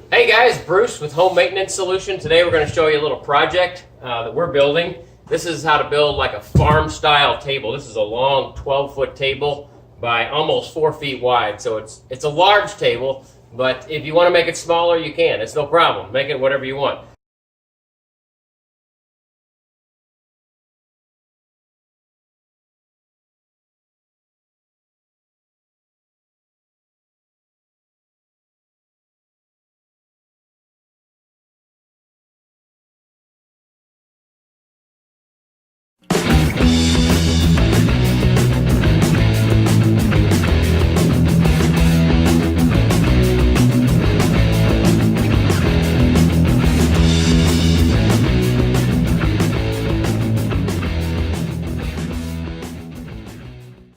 Hey guys, Bruce with Home Maintenance Solution. Today we're going to show you a little project that we're building. This is how to build like a farm style table. This is a long 12-foot table by almost 4 feet wide. So it's a large table, but if you want to make it smaller, you can. It's no problem. Make it whatever you want.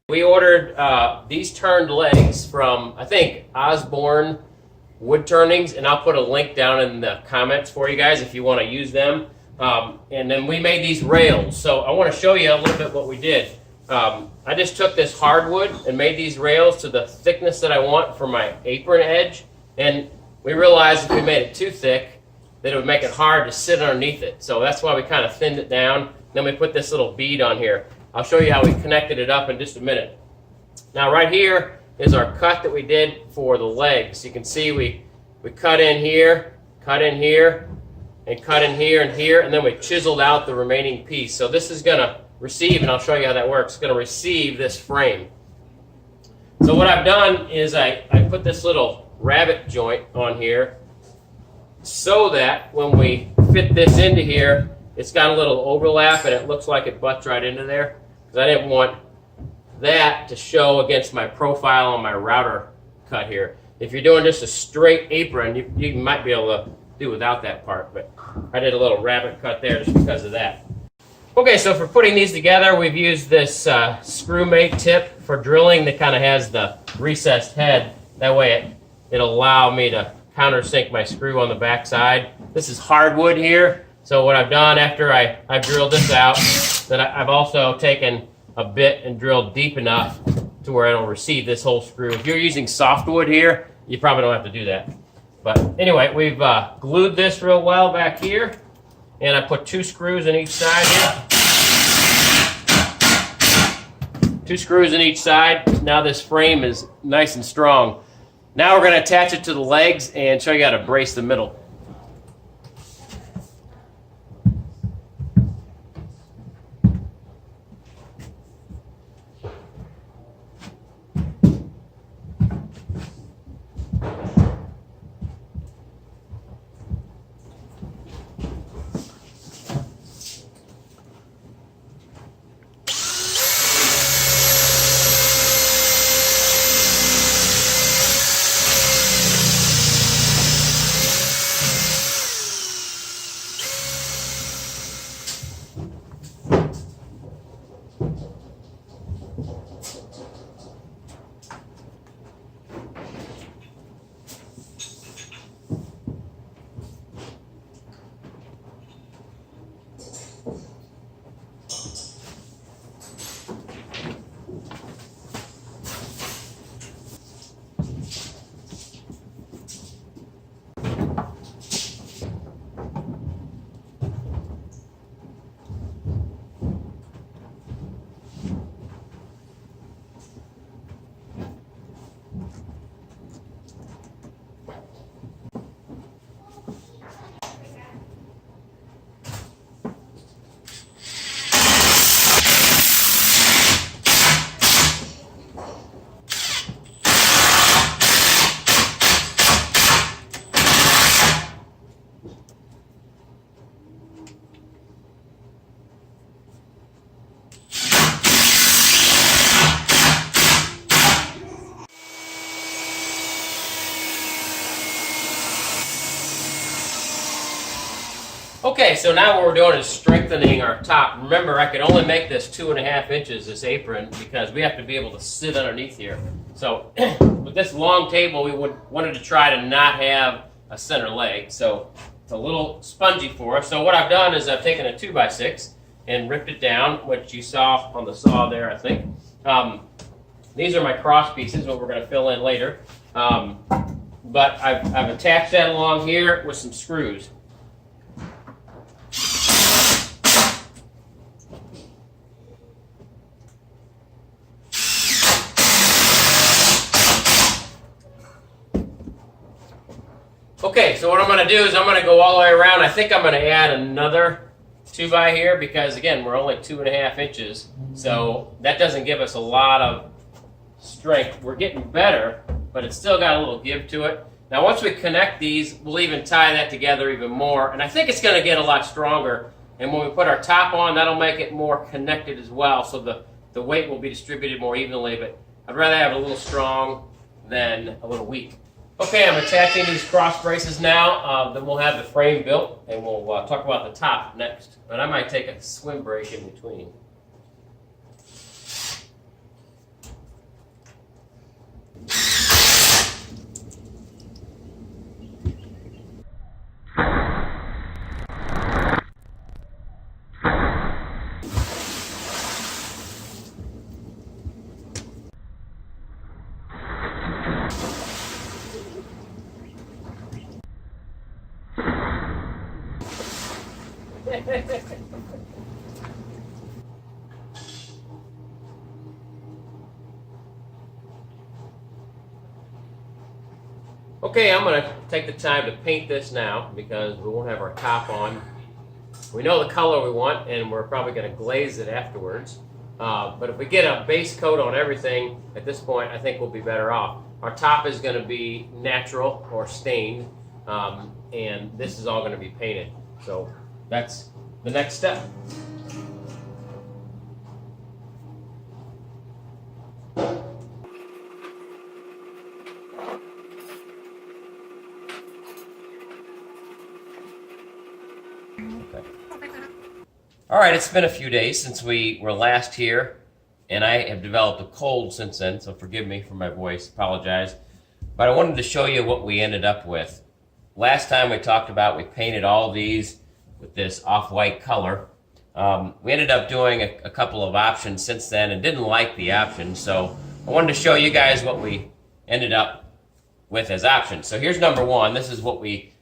We ordered these turned legs from, I think, Osborne Wood Turnings, and I'll put a link down in the comments for you guys if you want to use them. And then we made these rails. So I want to show you a little bit what we did. I just took this hardwood and made these rails to the thickness that I want for my apron edge. And we realized if we made it too thick, that it would make it hard to sit underneath it. So that's why we kind of thinned it down. Then we put this little bead on here. I'll show you how we connected it up in just a minute. Now right here is our cut that we did for the legs. You can see we cut in here, and cut in here and here, and then we chiseled out the remaining piece. So this is going to receive, and I'll show you how that works, it's going to receive this frame. So what I've done is I put this little rabbet joint on here so that when we fit this into here, it's got a little overlap and it looks like it butts right into there, because I didn't want that to show against my profile on my router cut here. If you're doing just a straight apron, you might be able to do without that part, but I did a little rabbet cut there just because of that. Okay, so for putting these together, we've used this screw mate tip for drilling that kind of has the recessed head. That way it'll allow me to countersink my screw on the back side. This is hardwood here. So what I've done after I've drilled this out, that I've also taken a bit and drilled deep enough to where it'll receive this whole screw. If you're using softwood here, you probably don't have to do that. But anyway, we've glued this real well back here, and I put 2 screws in each side here. 2 screws in each side. Now this frame is nice and strong. Now we're going to attach it to the legs and show you how to brace the middle. Okay, so now what we're doing is strengthening our top. Remember, I could only make this 2.5 inches, this apron, because we have to be able to sit underneath here. So with this long table, we wanted to try to not have a center leg. So it's a little spongy for us. So what I've done is I've taken a 2x6 and ripped it down, which you saw on the saw there, I think. These are my cross pieces, what we're going to fill in later. but I've attached that along here with some screws. Okay, so what I'm going to do is I'm going to go all the way around. I think I'm going to add another 2x here because, again, we're only 2.5 inches. So that doesn't give us a lot of strength. We're getting better, but it's still got a little give to it. Now, once we connect these, we'll even tie that together even more. And I think it's going to get a lot stronger. And when we put our top on, that'll make it more connected as well. So the weight will be distributed more evenly. But I'd rather have it a little strong than a little weak. Okay, I'm attaching these cross braces now. Then we'll have the frame built, and we'll talk about the top next. But I might take a swim break in between. Okay, I'm going to take the time to paint this now because we won't have our top on. We know the color we want, and we're probably going to glaze it afterwards. But if we get a base coat on everything at this point, I think we'll be better off. Our top is going to be natural or stained, and this is all going to be painted. So that's the next step. All right, it's been a few days since we were last here, and I have developed a cold since then, so forgive me for my voice, apologize. But I wanted to show you what we ended up with. Last time we talked about we painted all these with this off-white color. We ended up doing a couple of options since then and didn't like the options, so I wanted to show you guys what we ended up with as options. So here's number one. This is what we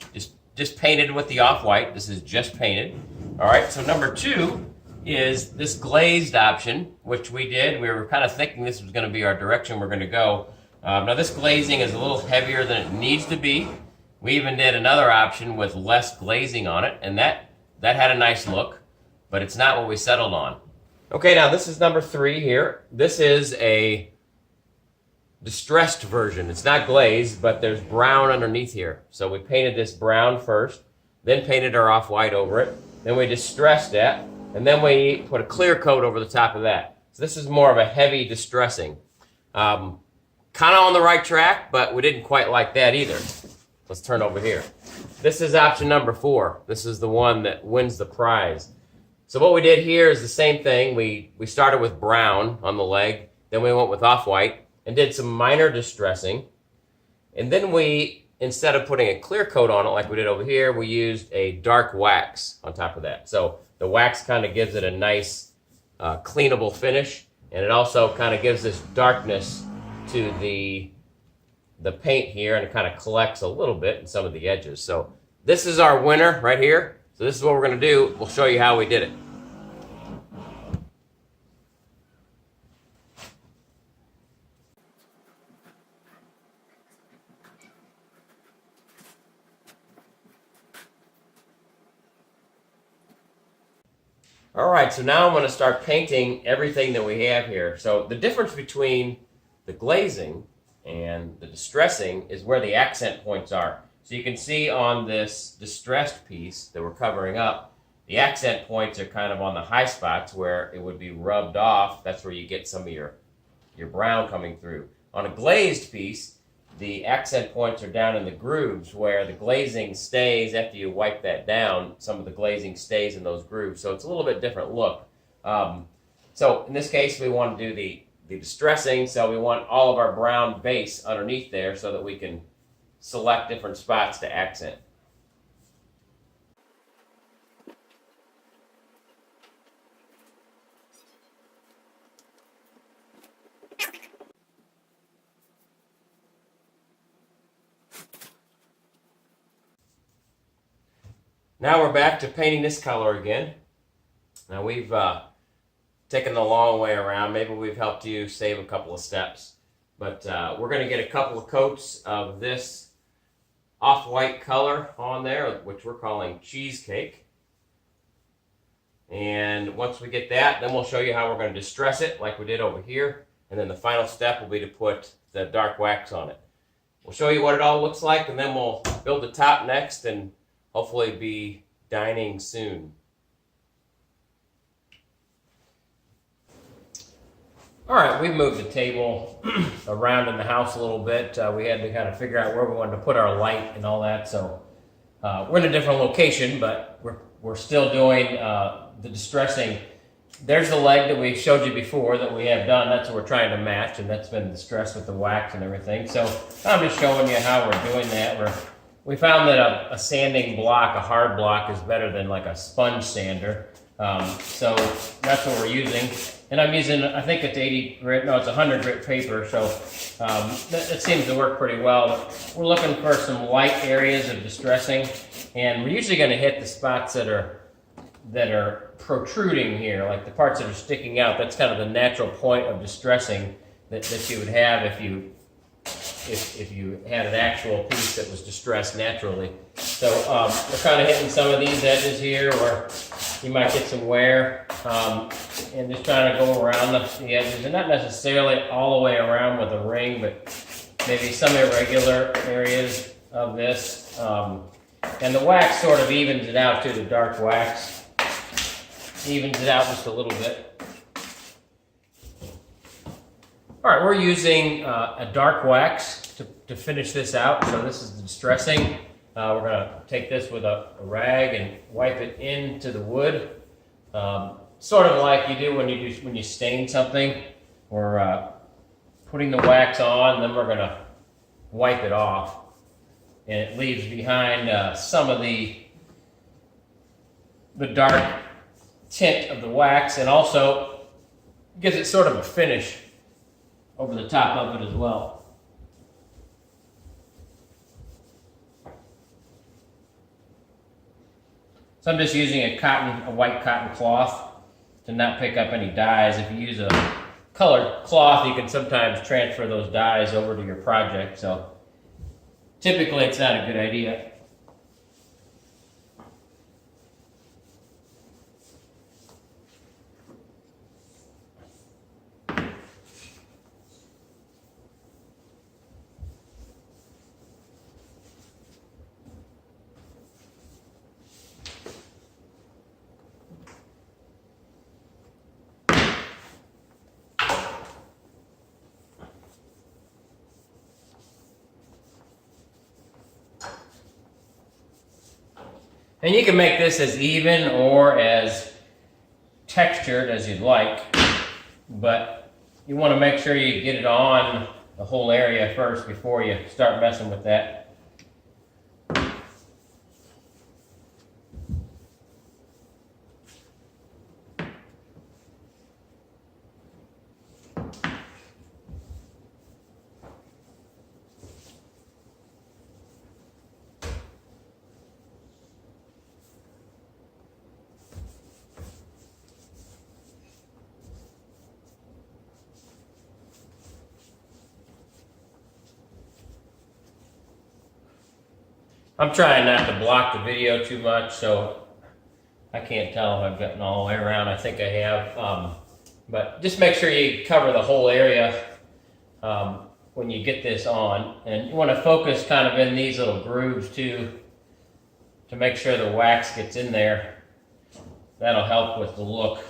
just painted with the off-white. This is just painted. All right, so number two is this glazed option, which we did. We were kind of thinking this was going to be our direction we're going to go. Now this glazing is a little heavier than it needs to be. We even did another option with less glazing on it, and that had a nice look, but it's not what we settled on. Okay, now this is number three here. This is a distressed version. It's not glazed, but there's brown underneath here. So we painted this brown first, then painted our off-white over it. Then we distressed that, and then we put a clear coat over the top of that. So this is more of a heavy distressing. Kind of on the right track, but we didn't quite like that either. Let's turn over here. This is option number 4. This is the one that wins the prize. So what we did here is the same thing. We started with brown on the leg, then we went with off-white and did some minor distressing. And then we, instead of putting a clear coat on it like we did over here, we used a dark wax on top of that. So the wax kind of gives it a nice cleanable finish, and it also kind of gives this darkness to the paint here, and it kind of collects a little bit in some of the edges. So this is our winner right here. So this is what we're going to do. We'll show you how we did it. All right, so now I'm going to start painting everything that we have here. So the difference between the glazing and the distressing is where the accent points are. So you can see on this distressed piece that we're covering up, the accent points are kind of on the high spots where it would be rubbed off. That's where you get some of your brown coming through. On a glazed piece, the accent points are down in the grooves where the glazing stays after you wipe that down. Some of the glazing stays in those grooves, so it's a little bit different look. So in this case, we want to do the distressing, so we want all of our brown base underneath there so that we can select different spots to accent. Now we're back to painting this color again. Now we've taken the long way around. Maybe we've helped you save a couple of steps. But we're going to get a couple of coats of this off-white color on there, which we're calling cheesecake. And once we get that, then we'll show you how we're going to distress it like we did over here. And then the final step will be to put the dark wax on it. We'll show you what it all looks like, and then we'll build the top next and hopefully be dining soon. All right, we've moved the table around in the house a little bit. We had to kind of figure out where we wanted to put our light and all that. So we're in a different location, but we're still doing the distressing. There's the leg that we showed you before that we have done. That's what we're trying to match, and that's been distressed with the wax and everything. So I'm just showing you how we're doing that. We found that a sanding block, a hard block, is better than like a sponge sander. So that's what we're using. And I'm using, I think it's 80 grit, no, it's 100 grit paper, so that seems to work pretty well. We're looking for some light areas of distressing, and we're usually going to hit the spots that are protruding here, like the parts that are sticking out. That's kind of the natural point of distressing that you would have if you had an actual piece that was distressed naturally. So we're kind of hitting some of these edges here where you might get some wear, and just trying to go around the edges, and not necessarily all the way around with a ring, but maybe some irregular areas of this. And the wax sort of evens it out too. The dark wax evens it out just a little bit. All right, we're using a dark wax to finish this out. So this is the distressing. We're going to take this with a rag and wipe it into the wood, sort of like you do when you stain something. We're putting the wax on, then we're going to wipe it off, and it leaves behind some of the dark tint of the wax, and also gives it sort of a finish over the top of it as well. So I'm just using a white cotton cloth to not pick up any dyes. If you use a colored cloth, you can sometimes transfer those dyes over to your project. So typically it's not a good idea. And you can make this as even or as textured as you'd like, but you want to make sure you get it on the whole area first before you start messing with that. I'm trying not to block the video too much, so I can't tell if I've gotten all the way around. I think I have. But just make sure you cover the whole area when you get this on. And you want to focus kind of in these little grooves too, to make sure the wax gets in there. That'll help with the look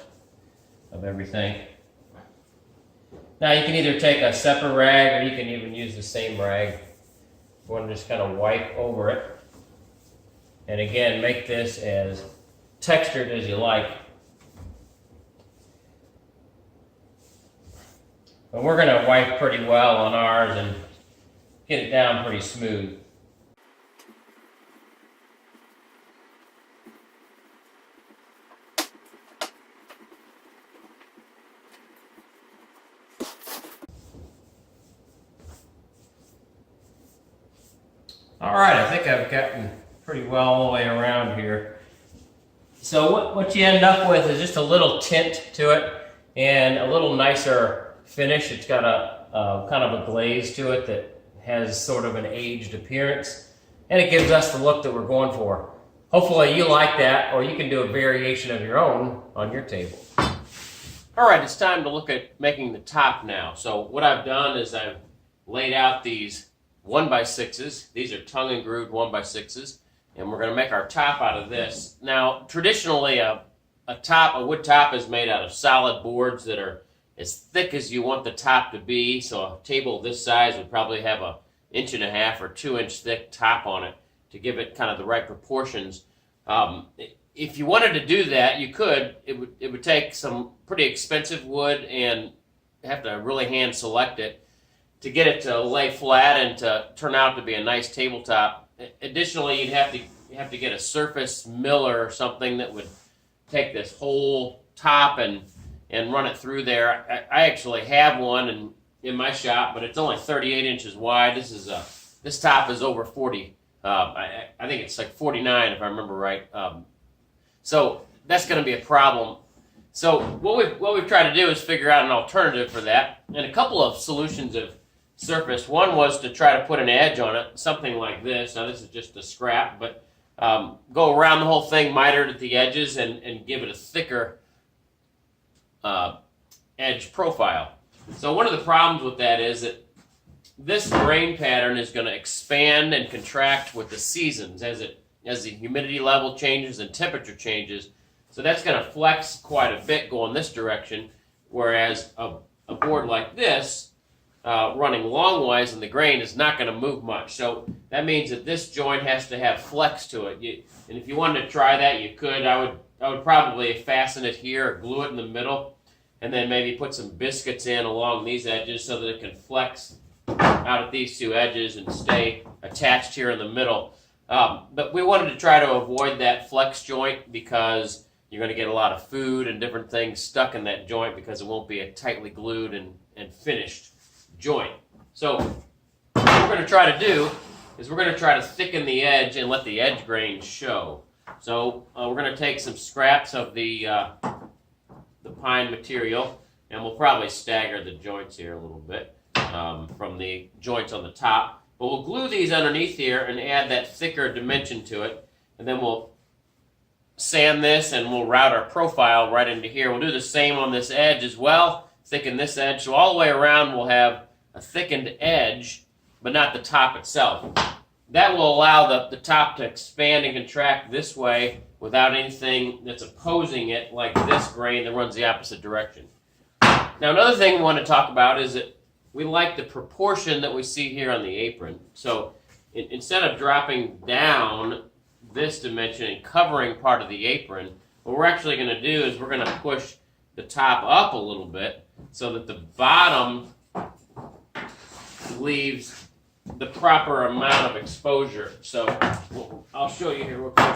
of everything. Now you can either take a separate rag, or you can even use the same rag. You want to just kind of wipe over it. And again, make this as textured as you like. But we're going to wipe pretty well on ours and get it down pretty smooth. All right, I think I've gotten pretty well all the way around here. So what you end up with is just a little tint to it and a little nicer finish. It's got a kind of a glaze to it that has sort of an aged appearance, and it gives us the look that we're going for. Hopefully you like that, or you can do a variation of your own on your table. All right, it's time to look at making the top now. So what I've done is I've laid out these 1x6s. These are tongue and grooved 1x6s, and we're going to make our top out of this. Now, traditionally, a wood top is made out of solid boards that are as thick as you want the top to be. So a table this size would probably have a 1.5 or 2 inch thick top on it to give it kind of the right proportions. If you wanted to do that, you could. It would take some pretty expensive wood and have to really hand select it to get it to lay flat and to turn out to be a nice tabletop. Additionally, you'd have to get a surface miller or something that would take this whole top and run it through there. I actually have one in my shop, but it's only 38 inches wide. This top is over 40. I think it's like 49 if I remember right. So that's going to be a problem. So what we've tried to do is figure out an alternative for that, and a couple of solutions have surfaced. One was to try to put an edge on it, something like this. Now this is just a scrap, but go around the whole thing, miter it at the edges, and give it a thicker edge profile. So one of the problems with that is that this grain pattern is going to expand and contract with the seasons as the humidity level changes and temperature changes. So that's going to flex quite a bit going this direction, whereas a board like this running longwise in the grain is not going to move much. So that means that this joint has to have flex to it. And if you wanted to try that, you could. I would probably fasten it here or glue it in the middle, and then maybe put some biscuits in along these edges so that it can flex out at these two edges and stay attached here in the middle. But we wanted to try to avoid that flex joint because you're going to get a lot of food and different things stuck in that joint because it won't be a tightly glued and finished joint. So what we're going to try to do is we're going to try to thicken the edge and let the edge grain show. So we're going to take some scraps of the pine material, and we'll probably stagger the joints here a little bit from the joints on the top. But we'll glue these underneath here and add that thicker dimension to it, and then we'll sand this and we'll route our profile right into here. We'll do the same on this edge as well, thicken this edge. So all the way around we'll have a thickened edge, but not the top itself. That will allow the top to expand and contract this way without anything that's opposing it, like this grain that runs the opposite direction. Now another thing we want to talk about is that we like the proportion that we see here on the apron. So instead of dropping down this dimension and covering part of the apron, what we're actually going to do is we're going to push the top up a little bit so that the bottom leaves the proper amount of exposure. So I'll show you here real quick.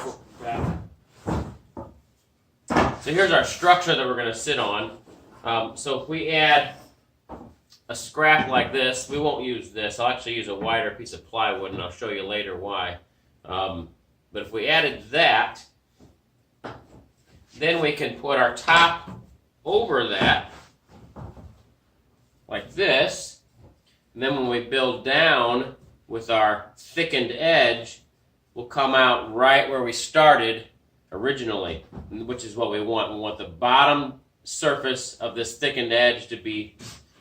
So here's our structure that we're going to sit on. So if we add a scrap like this, we won't use this. I'll actually use a wider piece of plywood, and I'll show you later why. But if we added that, then we can put our top over that, like this. And then when we build down with our thickened edge, we'll come out right where we started originally, which is what we want. We want the bottom surface of this thickened edge to be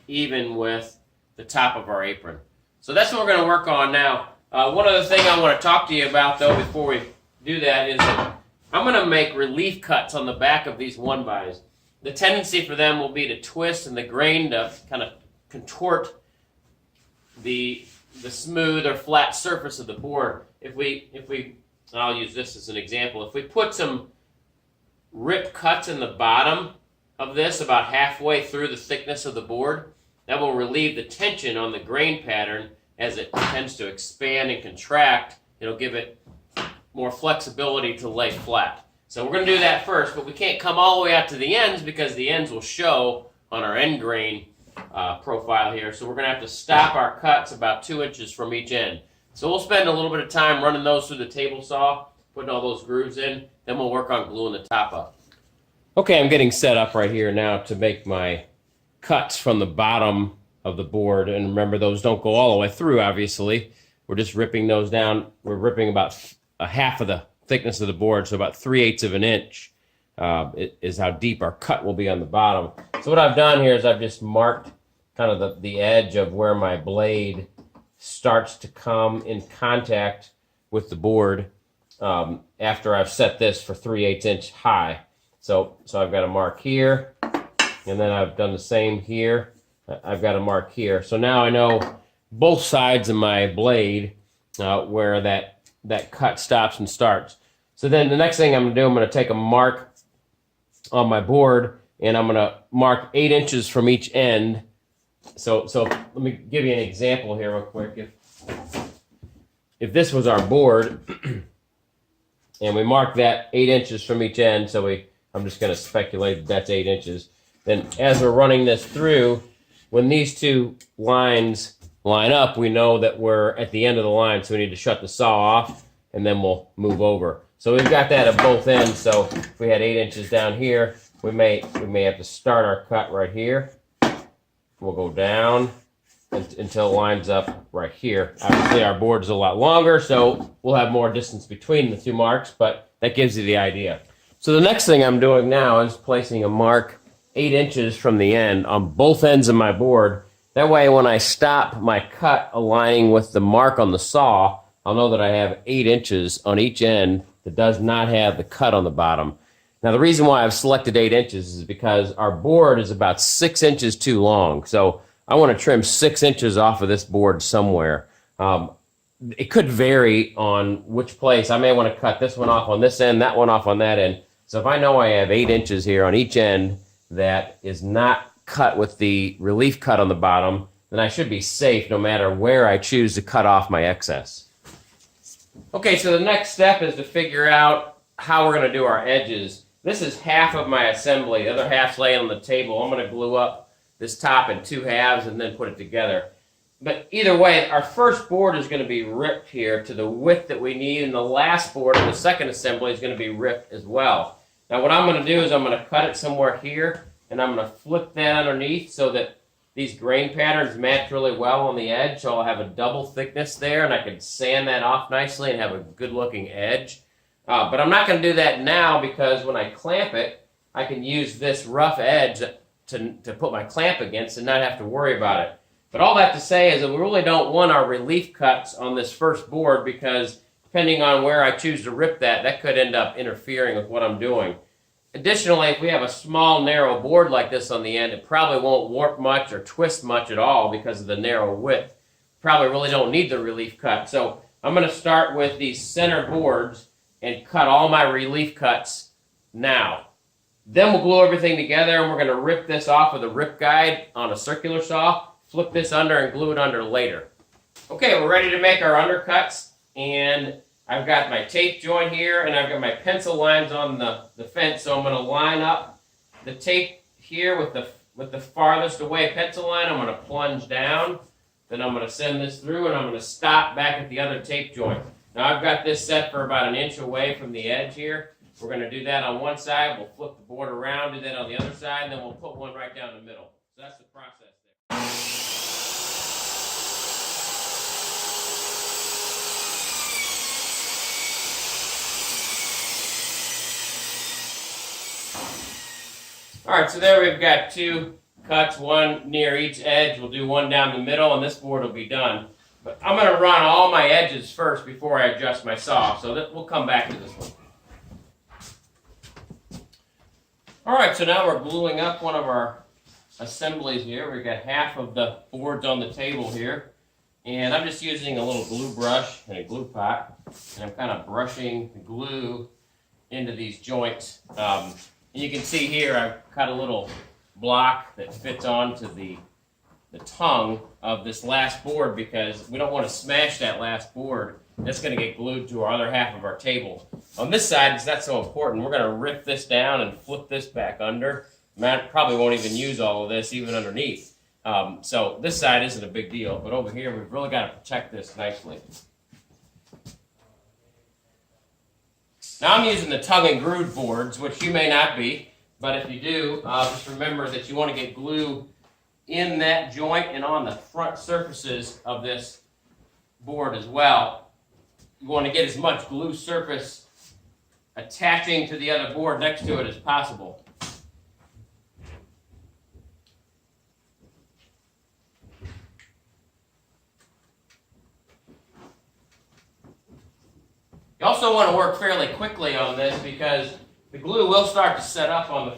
even with the top of our apron. So that's what we're going to work on now. One other thing I want to talk to you about, though, before we do that is that I'm going to make relief cuts on the back of these 1xs. The tendency for them will be to twist and the grain to kind of contort the smooth or flat surface of the board. If we I'll use this as an example. If we put some rip cuts in the bottom of this about halfway through the thickness of the board, that will relieve the tension on the grain pattern as it tends to expand and contract. It'll give it more flexibility to lay flat. So we're going to do that first, but we can't come all the way out to the ends because the ends will show on our end grain profile here. So we're going to have to stop our cuts about 2 inches from each end. So we'll spend a little bit of time running those through the table saw putting all those grooves in. Then we'll work on gluing the top up. Okay, I'm getting set up right here now to make my cuts from the bottom of the board. And remember, those don't go all the way through, obviously. We're just ripping those down. We're ripping about a half of the thickness of the board, so about 3/8 of an inch is how deep our cut will be on the bottom. So what I've done here is I've just marked kind of the edge of where my blade starts to come in contact with the board after I've set this for 3/8 inch high. So I've got a mark here, and then I've done the same here. I've got a mark here. So now I know both sides of my blade where that cut stops and starts. So then the next thing I'm going to do, I'm going to take a mark on my board, and I'm going to mark 8 inches from each end. So let me give you an example here real quick. If this was our board, and we mark that 8 inches from each end, so I'm just going to speculate that's 8 inches. Then as we're running this through, when these two lines line up, we know that we're at the end of the line, so we need to shut the saw off, and then we'll move over. So we've got that at both ends. So if we had 8 inches down here, we may have to start our cut right here. We'll go down until it lines up right here. Obviously, our board is a lot longer, so we'll have more distance between the two marks, but that gives you the idea. So the next thing I'm doing now is placing a mark 8 inches from the end on both ends of my board. That way, when I stop my cut aligning with the mark on the saw, I'll know that I have 8 inches on each end that does not have the cut on the bottom. Now, the reason why I've selected 8 inches is because our board is about 6 inches too long. So I want to trim 6 inches off of this board somewhere. It could vary on which place. I may want to cut this one off on this end, that one off on that end. So if I know I have 8 inches here on each end that is not cut with the relief cut on the bottom, then I should be safe no matter where I choose to cut off my excess. Okay, so the next step is to figure out how we're going to do our edges. This is half of my assembly. The other half's laying on the table. I'm going to glue up this top in 2 halves and then put it together. But either way, our first board is going to be ripped here to the width that we need, and the last board in the second assembly is going to be ripped as well. Now what I'm going to do is I'm going to cut it somewhere here, and I'm going to flip that underneath so that these grain patterns match really well on the edge, so I'll have a double thickness there, and I can sand that off nicely and have a good-looking edge. But I'm not going to do that now because when I clamp it, I can use this rough edge to put my clamp against and not have to worry about it. But all that to say is that we really don't want our relief cuts on this first board because depending on where I choose to rip that could end up interfering with what I'm doing. Additionally, if we have a small, narrow board like this on the end, it probably won't warp much or twist much at all because of the narrow width. Probably really don't need the relief cut. So I'm going to start with these center boards and cut all my relief cuts now. Then we'll glue everything together, and we're going to rip this off with a rip guide on a circular saw, flip this under, and glue it under later. Okay, we're ready to make our undercuts, and I've got my tape joint here, and I've got my pencil lines on the fence, so I'm going to line up the tape here with the farthest away pencil line. I'm going to plunge down, then I'm going to send this through, and I'm going to stop back at the other tape joint. Now I've got this set for about 1 inch away from the edge here. We're going to do that on one side, we'll flip the board around, do that on the other side, and then we'll put one right down the middle. So that's the process there. All right, so there we've got 2 cuts, one near each edge. We'll do one down the middle, and this board will be done. But I'm going to run all my edges first before I adjust my saw, so that we'll come back to this one. All right, so now we're gluing up one of our assemblies here. We've got half of the boards on the table here, and I'm just using a little glue brush and a glue pot, and I'm kind of brushing the glue into these joints. And you can see here I've cut a little block that fits onto the tongue of this last board because we don't want to smash that last board. That's going to get glued to our other half of our table. On this side, it's not so important. We're going to rip this down and flip this back under. Matt probably won't even use all of this, even underneath. So this side isn't a big deal, but over here, we've really got to protect this nicely. Now I'm using the tongue and groove boards, which you may not be, but if you do, just remember that you want to get glue in that joint and on the front surfaces of this board as well. You want to get as much glue surface attaching to the other board next to it as possible. You also want to work fairly quickly on this because the glue will start to set up on the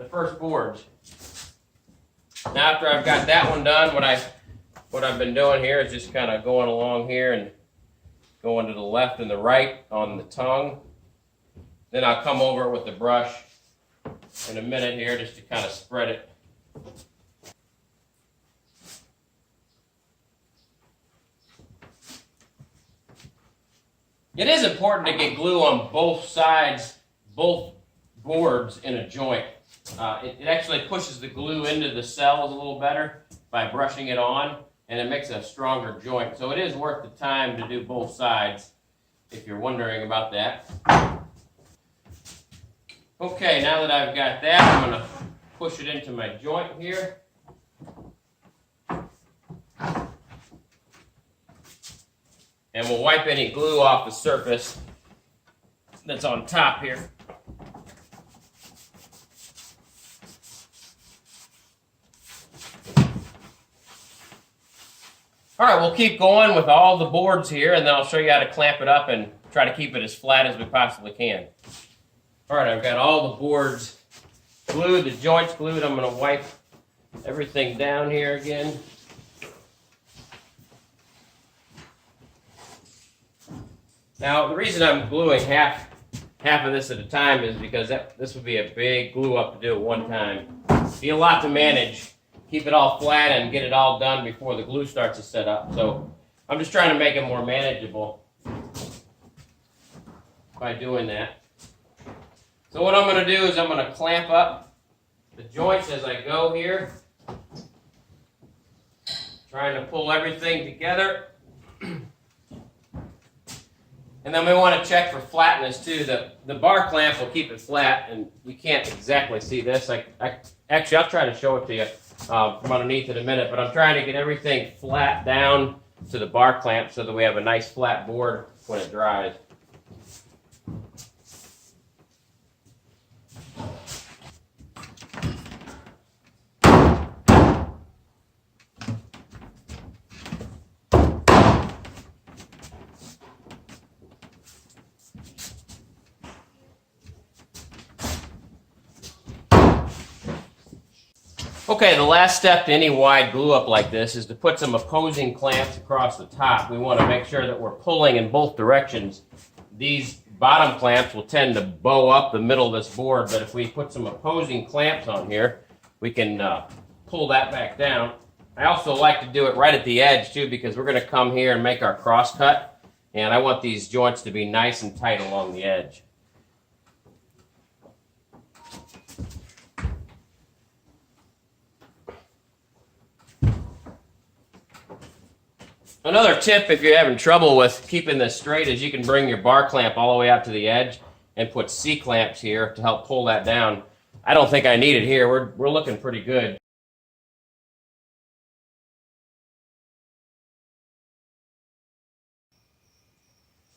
first boards. Now after I've got that one done, what I've been doing here is just kind of going along here and going to the left and the right on the tongue. Then I'll come over with the brush in a minute here just to kind of spread it. It is important to get glue on both sides, both boards in a joint. It actually pushes the glue into the cells a little better by brushing it on, and it makes a stronger joint. So it is worth the time to do both sides if you're wondering about that. Okay, now that I've got that, I'm going to push it into my joint here. And we'll wipe any glue off the surface that's on top here. All right, we'll keep going with all the boards here, and then I'll show you how to clamp it up and try to keep it as flat as we possibly can. All right, I've got all the boards glued, the joints glued. I'm going to wipe everything down here again. Now, the reason I'm gluing half of this at a time is because this would be a big glue up to do at one time. Be a lot to manage. Keep it all flat and get it all done before the glue starts to set up. So I'm just trying to make it more manageable by doing that. So what I'm going to do is I'm going to clamp up the joints as I go here. Trying to pull everything together. And then we want to check for flatness too. The bar clamp will keep it flat, and you can't exactly see this. Actually, I'll try to show it to you from underneath in a minute, but I'm trying to get everything flat down to the bar clamp so that we have a nice flat board when it dries. Okay, the last step to any wide glue up like this is to put some opposing clamps across the top. We want to make sure that we're pulling in both directions. These bottom clamps will tend to bow up the middle of this board, but if we put some opposing clamps on here, we can pull that back down. I also like to do it right at the edge too, because we're going to come here and make our cross cut, and I want these joints to be nice and tight along the edge. Another tip if you're having trouble with keeping this straight is you can bring your bar clamp all the way out to the edge and put C-clamps here to help pull that down. I don't think I need it here. We're looking pretty good.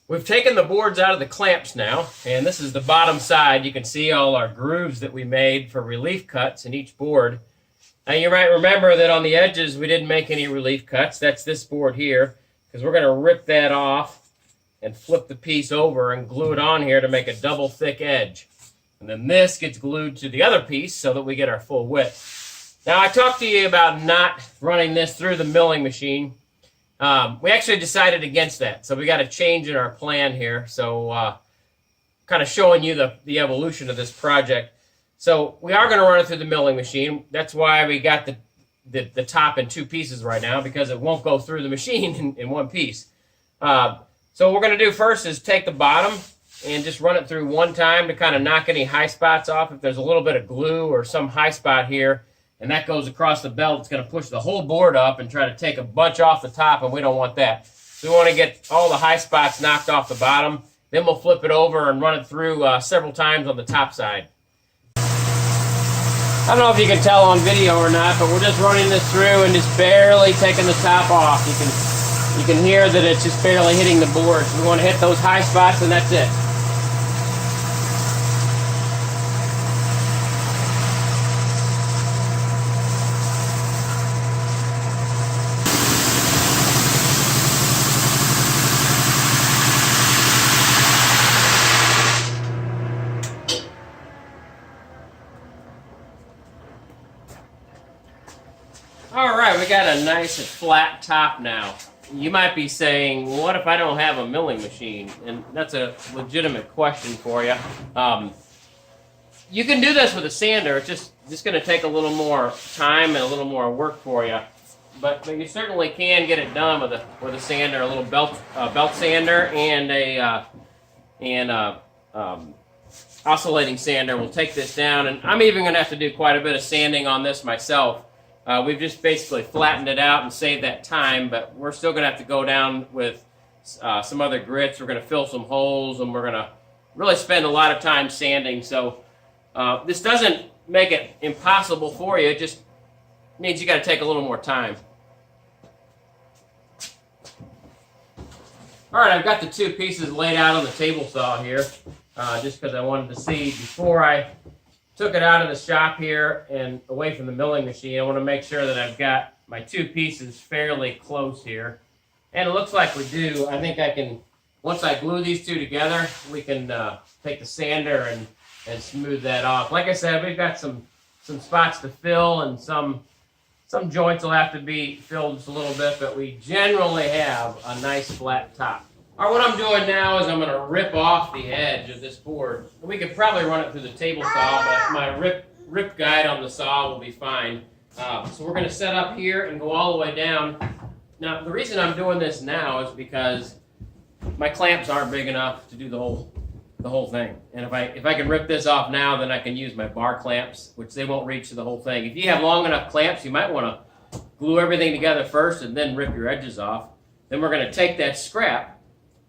We've taken the boards out of the clamps now, and this is the bottom side. You can see all our grooves that we made for relief cuts in each board. Now you might remember that on the edges we didn't make any relief cuts. That's this board here, because we're going to rip that off and flip the piece over and glue it on here to make a double thick edge. And then this gets glued to the other piece so that we get our full width. Now I talked to you about not running this through the milling machine. We actually decided against that, so we got a change in our plan here. So kind of showing you the evolution of this project. So we are going to run it through the milling machine. That's why we got the top in two pieces right now, because it won't go through the machine in one piece. So what we're going to do first is take the bottom and just run it through one time to kind of knock any high spots off. If there's a little bit of glue or some high spot here, and that goes across the belt, it's going to push the whole board up and try to take a bunch off the top, and we don't want that. So we want to get all the high spots knocked off the bottom, Then we'll flip it over and run it through several times on the top side. I don't know if you can tell on video or not, but we're just running this through and just barely taking the top off. You can hear that it's just barely hitting the board. So we want to hit those high spots, and that's it. All right, we got a nice flat top now. You might be saying, well, what if I don't have a milling machine? And that's a legitimate question for you. You can do this with a sander. It's just going to take a little more time and a little more work for you. But you certainly can get it done with a sander, a little belt sander, and a oscillating sander. We'll take this down, and I'm even going to have to do quite a bit of sanding on this myself. We've just basically flattened it out and saved that time, but we're still going to have to go down with some other grits. We're going to fill some holes, and we're going to really spend a lot of time sanding. So this doesn't make it impossible for you. It just means you got to take a little more time. All right, I've got the two pieces laid out on the table saw here, just because I wanted to see before I took it out of the shop here and away from the milling machine. I want to make sure that I've got my two pieces fairly close here. And it looks like we do. I think I can, once I glue these two together, we can take the sander and smooth that off. Like I said, we've got some spots to fill, and some joints will have to be filled just a little bit, but we generally have a nice flat top. All right, what I'm doing now is I'm going to rip off the edge of this board. We could probably run it through the table saw, but my rip guide on the saw will be fine. So we're going to set up here and go all the way down. Now, the reason I'm doing this now is because my clamps aren't big enough to do the whole thing. And if I can rip this off now, then I can use my bar clamps, which they won't reach to the whole thing. If you have long enough clamps, you might want to glue everything together first and then rip your edges off. Then we're going to take that scrap.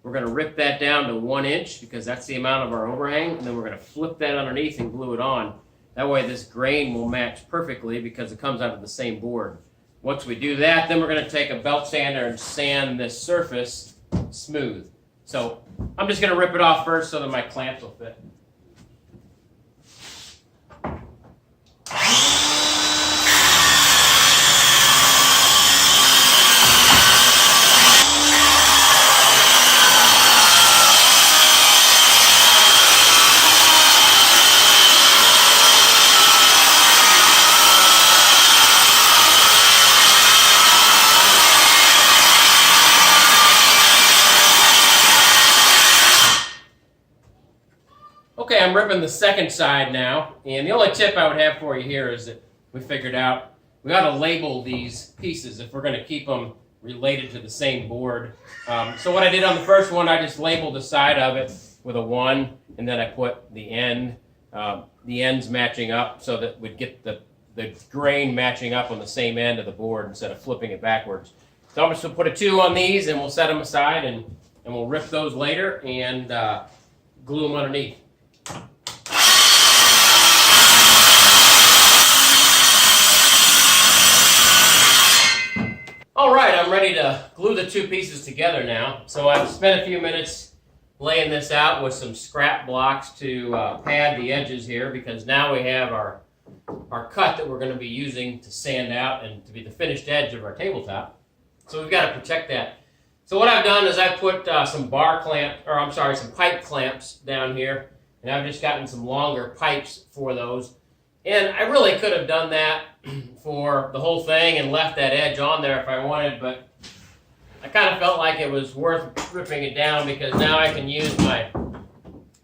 We're going to rip that down to 1 inch because that's the amount of our overhang, and then we're going to flip that underneath and glue it on. That way this grain will match perfectly because it comes out of the same board. Once we do that, then we're going to take a belt sander and sand this surface smooth. So I'm just going to rip it off first so that my clamps will fit. Okay, I'm ripping the second side now, and the only tip I would have for you here is that we figured out we ought to label these pieces if we're going to keep them related to the same board. So what I did on the first one, I just labeled the side of it with a 1, and then I put the ends matching up so that we'd get the grain matching up on the same end of the board instead of flipping it backwards. So I'm just going to put a 2 on these, and we'll set them aside, and we'll rip those later and glue them underneath. All right, I'm ready to glue the two pieces together now. So I've spent a few minutes laying this out with some scrap blocks to pad the edges here, because now we have our cut that we're going to be using to sand out and to be the finished edge of our tabletop. So we've got to protect that. So what I've done is I put some pipe clamps down here, and I've just gotten some longer pipes for those. And I really could have done that for the whole thing and left that edge on there if I wanted, but I kind of felt like it was worth ripping it down because now I can use my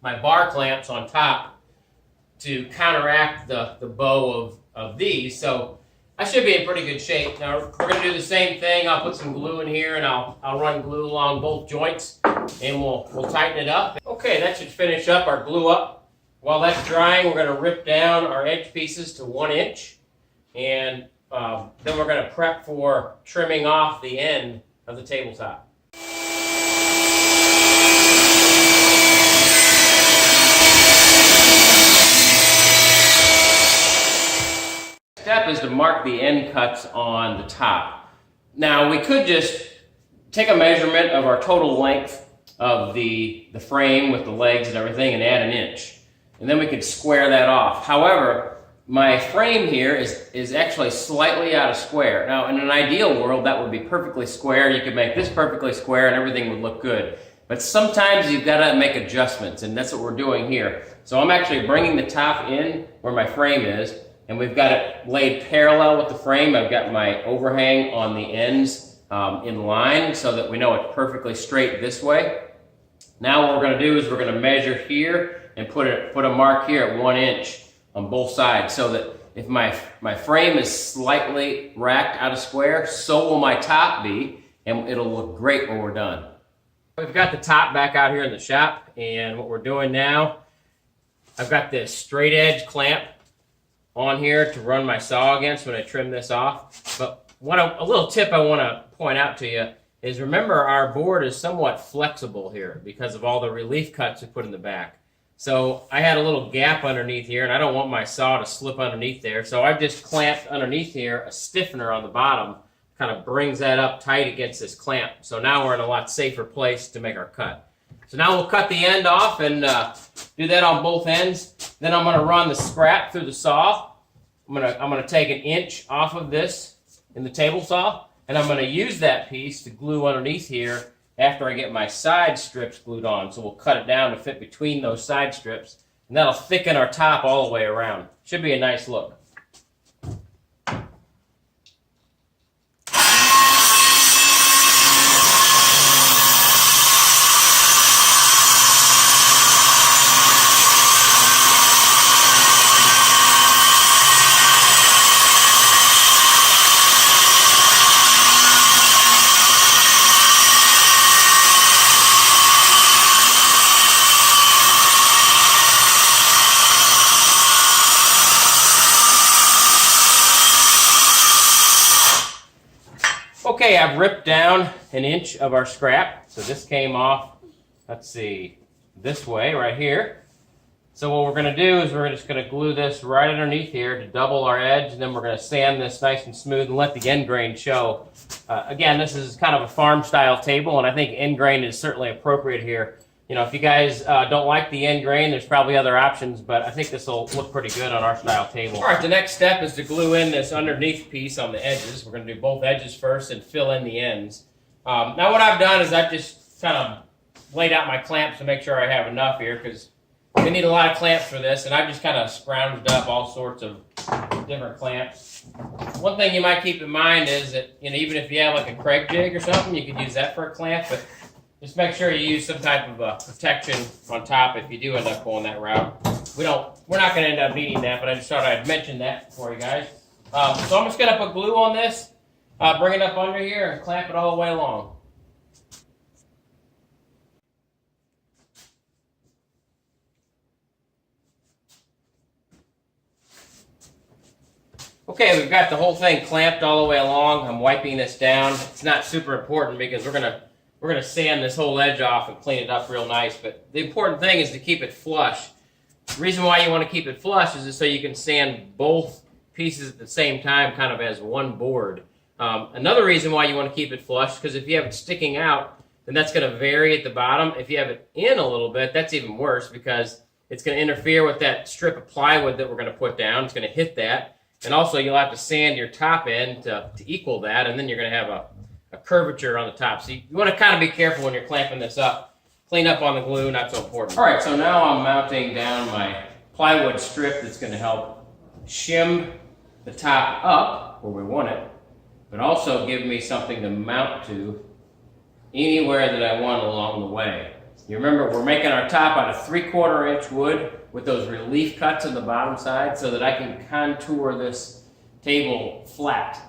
bar clamps on top to counteract the bow of these. So I should be in pretty good shape. Now we're going to do the same thing. I'll put some glue in here and I'll run glue along both joints and we'll tighten it up. Okay, that should finish up our glue up. While that's drying, we're going to rip down our edge pieces to 1 inch, and then we're going to prep for trimming off the end of the tabletop. step is to mark the end cuts on the top. Now we could just take a measurement of our total length of the frame with the legs and everything and add an inch. And then we could square that off. However, my frame here is actually slightly out of square. Now in an ideal world that would be perfectly square. You could make this perfectly square and everything would look good. But sometimes you've got to make adjustments, and that's what we're doing here. So I'm actually bringing the top in where my frame is, and we've got it laid parallel with the frame. I've got my overhang on the ends in line so that we know it's perfectly straight this way. Now what we're going to do is we're going to measure here and put a mark here at 1 inch on both sides, so that if my frame is slightly racked out of square, so will my top be, and it'll look great when we're done. We've got the top back out here in the shop, and what we're doing now, I've got this straight edge clamp on here to run my saw against when I trim this off. But a little tip I want to point out to you is, remember, our board is somewhat flexible here because of all the relief cuts we put in the back. So I had a little gap underneath here, and I don't want my saw to slip underneath there. So I've just clamped underneath here a stiffener on the bottom, kind of brings that up tight against this clamp. So now we're in a lot safer place to make our cut. So now we'll cut the end off and do that on both ends. Then I'm going to run the scrap through the saw. I'm going to take an inch off of this in the table saw, and I'm going to use that piece to glue underneath here after I get my side strips glued on. So we'll cut it down to fit between those side strips, and that'll thicken our top all the way around. Should be a nice look. Okay, I've ripped down an inch of our scrap. So this came off, let's see, this way right here. So what we're going to do is we're just going to glue this right underneath here to double our edge, and then we're going to sand this nice and smooth and let the end grain show. Again, this is kind of a farm style table, and I think end grain is certainly appropriate here. You know, if you guys don't like the end grain, there's probably other options, but I think this will look pretty good on our style table. All right, the next step is to glue in this underneath piece on the edges. We're going to do both edges first and fill in the ends. Now what I've done is I've just kind of laid out my clamps to make sure I have enough here, because we need a lot of clamps for this, and I've just kind of scrounged up all sorts of different clamps. One thing you might keep in mind is that, you know, even if you have like a Craig jig or something, you could use that for a clamp, but just make sure you use some type of protection on top if you do end up going that route. We're not going to end up needing that, but I just thought I'd mention that for you guys. So I'm just going to put glue on this, bring it up under here, and clamp it all the way along. Okay, we've got the whole thing clamped all the way along. I'm wiping this down. It's not super important because we're gonna sand this whole edge off and clean it up real nice, but the important thing is to keep it flush. The reason why you want to keep it flush is just so you can sand both pieces at the same time, kind of as one board. Another reason why you want to keep it flush, because if you have it sticking out, then that's going to vary at the bottom. If you have it in a little bit, that's even worse, because it's going to interfere with that strip of plywood that we're going to put down. It's going to hit that, and also you'll have to sand your top end to equal that, and then you're going to have a curvature on the top. So you want to kind of be careful when you're clamping this up. Clean up on the glue, not so important. All right, so now I'm mounting down my plywood strip that's going to help shim the top up where we want it, but also give me something to mount to anywhere that I want along the way. You remember, we're making our top out of 3/4 inch wood with those relief cuts on the bottom side so that I can contour this table flat.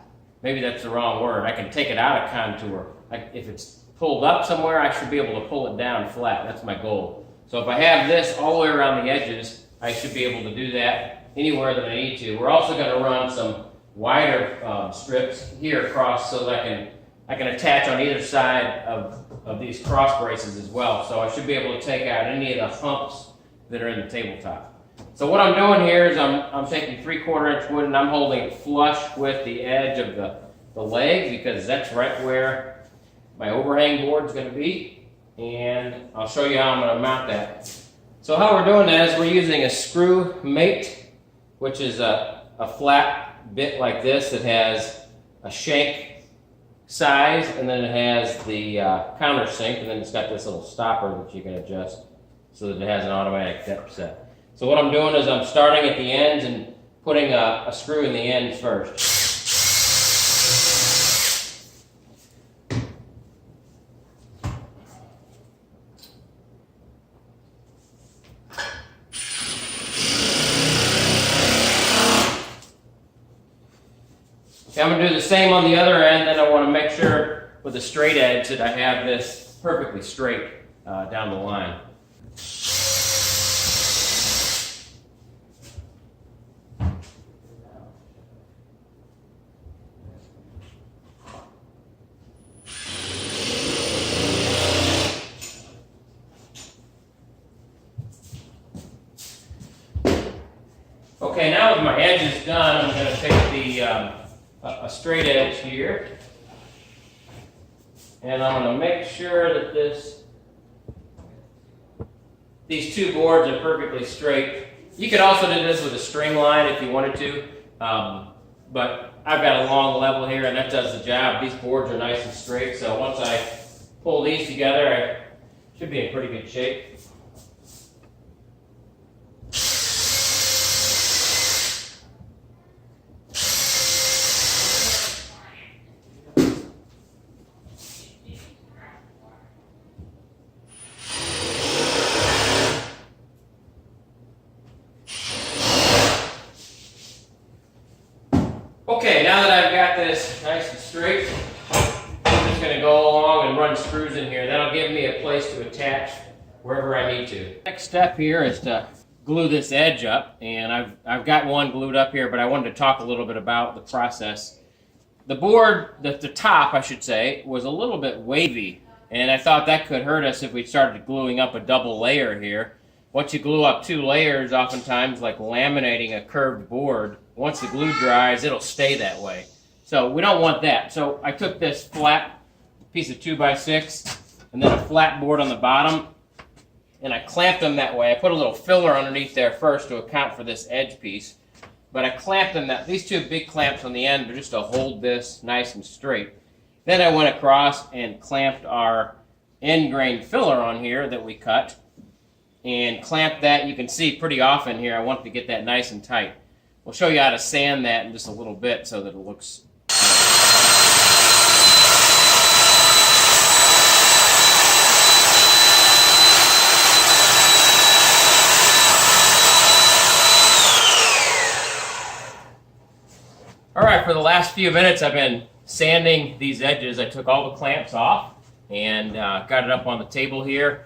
Maybe that's the wrong word. I can take it out of contour. If it's pulled up somewhere, I should be able to pull it down flat. That's my goal. So if I have this all the way around the edges, I should be able to do that anywhere that I need to. We're also going to run some wider strips here across so that I can attach on either side of these cross braces as well. So I should be able to take out any of the humps that are in the tabletop. So what I'm doing here is I'm taking 3/4 inch wood and I'm holding it flush with the edge of the leg, because that's right where my overhang board is going to be. And I'll show you how I'm going to mount that. So how we're doing that is we're using a screw mate, which is a flat bit like this that has a shank size, and then it has the countersink, and then it's got this little stopper that you can adjust so that it has an automatic depth set. So what I'm doing is I'm starting at the ends and putting a screw in the ends first. Okay, I'm going to do the same on the other end, then I want to make sure with the straight edge that I have this perfectly straight down the line. Okay, now with my edges done, I'm going to take a straight edge here, and I'm going to make sure that these two boards are perfectly straight. You could also do this with a string line if you wanted to, but I've got a long level here and that does the job. These boards are nice and straight, so once I pull these together, I should be in pretty good shape. Okay, now that I've got this nice and straight, I'm just going to go along and run screws in here. That'll give me a place to attach wherever I need to. Next step here is to glue this edge up, and I've got one glued up here, but I wanted to talk a little bit about the process. The board, the top I should say, was a little bit wavy, and I thought that could hurt us if we started gluing up a double layer here. Once you glue up 2 layers, oftentimes like laminating a curved board, once the glue dries, it'll stay that way. So we don't want that. So I took this flat piece of 2x6 and then a flat board on the bottom, and I clamped them that way. I put a little filler underneath there first to account for this edge piece, but I clamped them these 2 big clamps on the end are just to hold this nice and straight. Then I went across and clamped our end grain filler on here that we cut, and clamp that. You can see pretty often here I want to get that nice and tight. We'll show you how to sand that in just a little bit so that it looks. Alright, for the last few minutes I've been sanding these edges. I took all the clamps off and got it up on the table here.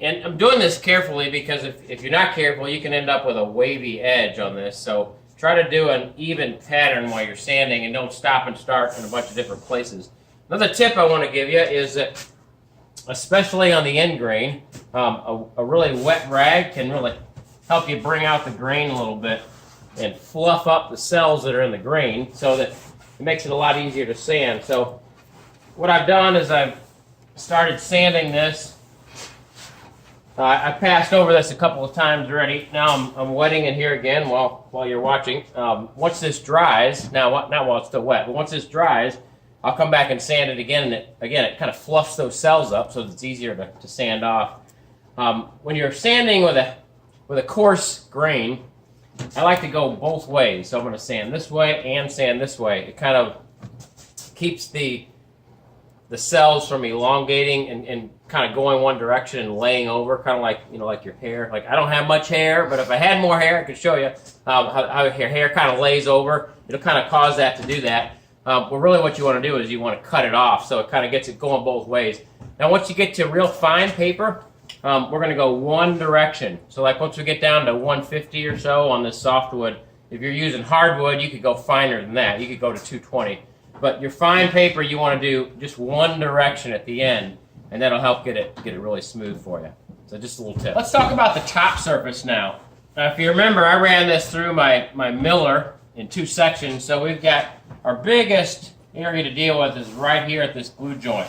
And I'm doing this carefully because if you're not careful, you can end up with a wavy edge on this. So try to do an even pattern while you're sanding and don't stop and start in a bunch of different places. Another tip I want to give you is that, especially on the end grain, a really wet rag can really help you bring out the grain a little bit and fluff up the cells that are in the grain so that it makes it a lot easier to sand. So what I've done is I've started sanding this. I passed over this a couple of times already. Now I'm wetting it here again while you're watching. Once this dries, not while it's still wet, but once this dries, I'll come back and sand it again, and it kind of fluffs those cells up so that it's easier to sand off. When you're sanding with a coarse grain, I like to go both ways. So I'm going to sand this way and sand this way. It kind of keeps the cells from elongating and kind of going one direction and laying over, kind of like, like your hair. Like, I don't have much hair, but if I had more hair, I could show you how your hair kind of lays over. It'll kind of cause that to do that. But really what you want to do is you want to cut it off so it kind of gets it going both ways. Now once you get to real fine paper, we're going to go one direction. So like once we get down to 150 or so on this softwood, if you're using hardwood, you could go finer than that. You could go to 220. But your fine paper, you want to do just one direction at the end, and that'll help get it really smooth for you. So just a little tip. Let's talk about the top surface now. Now, if you remember, I ran this through my miller in 2 sections, so we've got our biggest area to deal with is right here at this glue joint,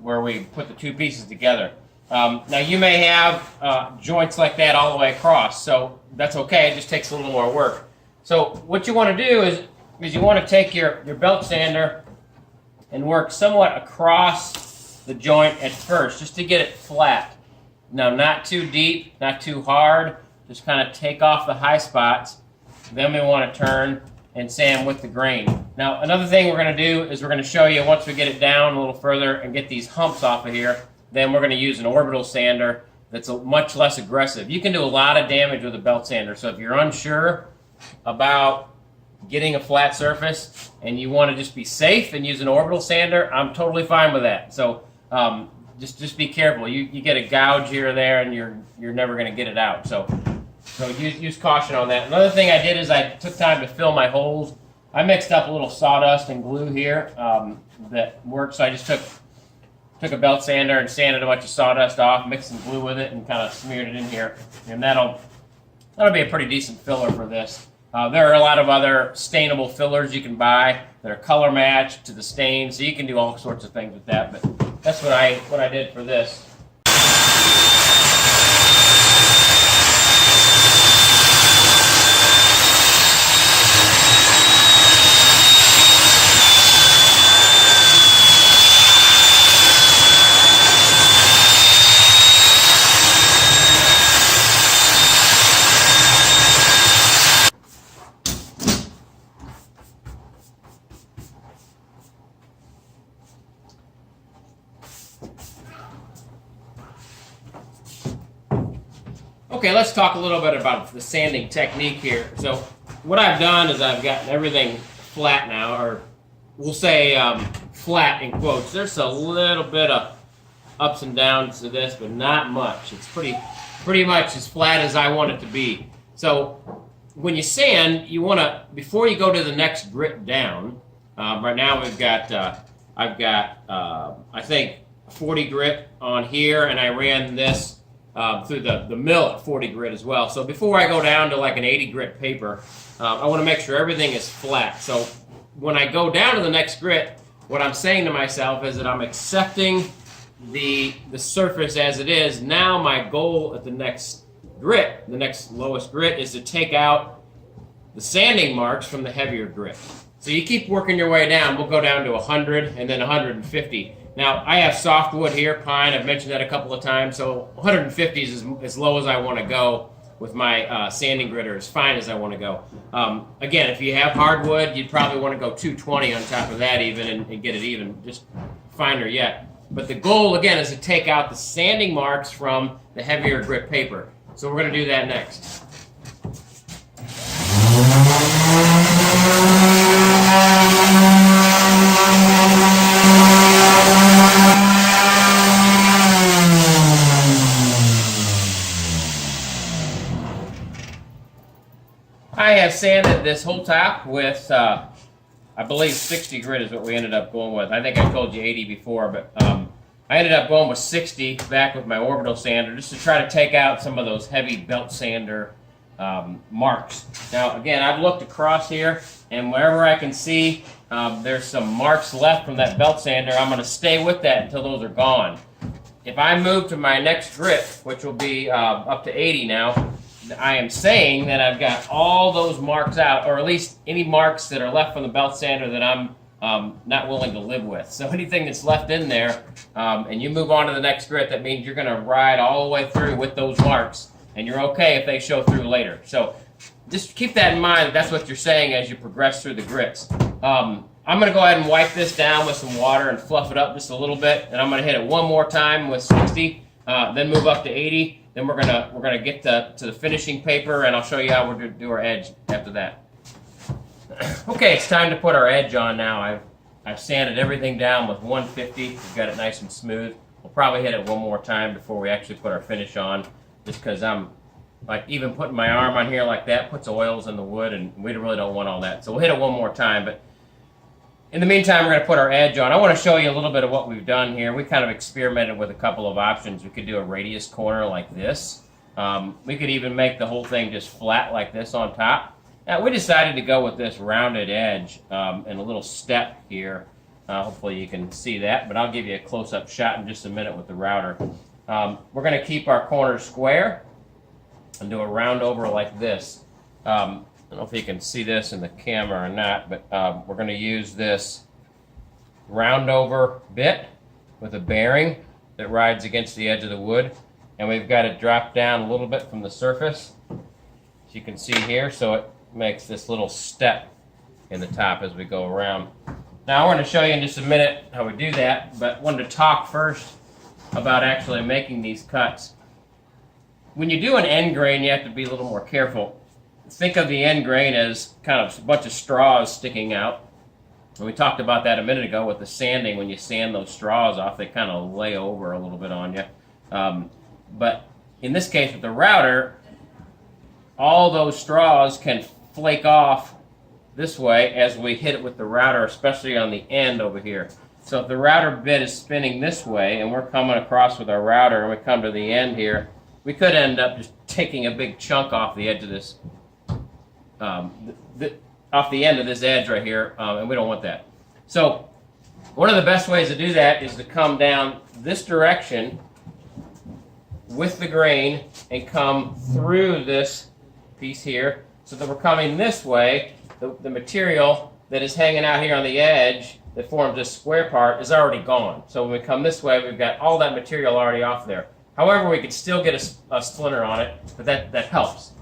where we put the 2 pieces together. Now, you may have joints like that all the way across, so that's okay. It just takes a little more work. So what you want to do is you want to take your belt sander and work somewhat across the joint at first, just to get it flat. Now, not too deep, not too hard. Just kind of take off the high spots. Then we want to turn and sand with the grain. Now, another thing we're going to do is we're going to show you, once we get it down a little further and get these humps off of here, then we're going to use an orbital sander that's much less aggressive. You can do a lot of damage with a belt sander, so if you're unsure about getting a flat surface and you want to just be safe and use an orbital sander, I'm totally fine with that. So just be careful. You get a gouge here or there and you're never going to get it out. So use caution on that. Another thing I did is I took time to fill my holes. I mixed up a little sawdust and glue here that worked. So I just took a belt sander and sanded a bunch of sawdust off, mixed some glue with it, and kind of smeared it in here. And that'll be a pretty decent filler for this. There are a lot of other stainable fillers you can buy that are color matched to the stain, so you can do all sorts of things with that. But that's what I did for this. Okay, let's talk a little bit about the sanding technique here. So what I've done is I've gotten everything flat now, or we'll say flat in quotes. There's a little bit of ups and downs to this, but not much. It's pretty much as flat as I want it to be. So when you sand, you want to, before you go to the next grit down, right now we've got, I've got, I think 40 grit on here, and I ran this through the mill at 40 grit as well. So before I go down to like an 80 grit paper, I want to make sure everything is flat. So when I go down to the next grit, what I'm saying to myself is that I'm accepting the surface as it is. Now my goal at the next grit, the next lowest grit, is to take out the sanding marks from the heavier grit. So you keep working your way down. We'll go down to 100 and then 150. Now, I have softwood here, pine. I've mentioned that a couple of times. So 150 is as low as I want to go with my sanding grit, or as fine as I want to go. Again, if you have hardwood, you'd probably want to go 220 on top of that even and get it even, just finer yet. But the goal, again, is to take out the sanding marks from the heavier grit paper. So we're going to do that next. I have sanded this whole top with, I believe 60 grit is what we ended up going with. I think I told you 80 before, but I ended up going with 60 back with my orbital sander just to try to take out some of those heavy belt sander marks. Now, again, I've looked across here, and wherever I can see there's some marks left from that belt sander, I'm going to stay with that until those are gone. If I move to my next grit, which will be up to 80 now, I am saying that I've got all those marks out, or at least any marks that are left from the belt sander that I'm not willing to live with. So anything that's left in there, and you move on to the next grit, that means you're going to ride all the way through with those marks, and you're okay if they show through later. So just keep that in mind. That's what you're saying as you progress through the grits. I'm going to go ahead and wipe this down with some water and fluff it up just a little bit, and I'm going to hit it one more time with 60, then move up to 80. Then we're gonna get to the finishing paper, and I'll show you how we're going to do our edge after that. Okay, it's time to put our edge on now. I've sanded everything down with 150. We've got it nice and smooth. We'll probably hit it one more time before we actually put our finish on, just because I'm like, even putting my arm on here like that puts oils in the wood, and we really don't want all that. So we'll hit it one more time, but in the meantime, we're going to put our edge on. I want to show you a little bit of what we've done here. We kind of experimented with a couple of options. We could do a radius corner like this. We could even make the whole thing just flat like this on top. Now, we decided to go with this rounded edge and a little step here. Hopefully you can see that, but I'll give you a close-up shot in just a minute with the router. We're going to keep our corners square and do a round over like this. I don't know if you can see this in the camera or not, but we're going to use this round over bit with a bearing that rides against the edge of the wood. And we've got it drop down a little bit from the surface, as you can see here, so it makes this little step in the top as we go around. Now, I want to show you in just a minute how we do that, but I wanted to talk first about actually making these cuts. When you do an end grain, you have to be a little more careful. Think of the end grain as kind of a bunch of straws sticking out. And we talked about that a minute ago with the sanding. When you sand those straws off, they kind of lay over a little bit on you. But in this case with the router, all those straws can flake off this way as we hit it with the router, especially on the end over here. So if the router bit is spinning this way and we're coming across with our router and we come to the end here, we could end up just taking a big chunk off the edge of this, off the end of this edge right here, and we don't want that. So one of the best ways to do that is to come down this direction with the grain and come through this piece here, so that we're coming this way. The material that is hanging out here on the edge that forms this square part is already gone. So when we come this way, we've got all that material already off there. However, we could still get a splinter on it, but that helps.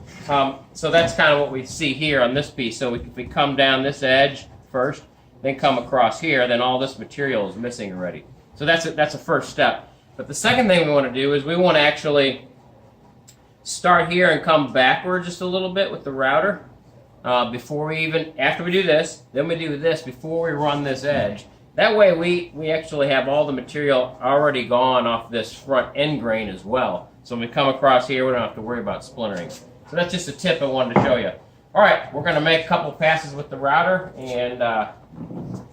So that's kind of what we see here on this piece. So if we come down this edge first, then come across here, then all this material is missing already. So that's a first step. But the second thing we want to do is we want to actually start here and come backward just a little bit with the router. After we do this, then we do this before we run this edge. That way we actually have all the material already gone off this front end grain as well. So when we come across here, we don't have to worry about splintering. So that's just a tip I wanted to show you. All right, we're going to make a couple passes with the router, and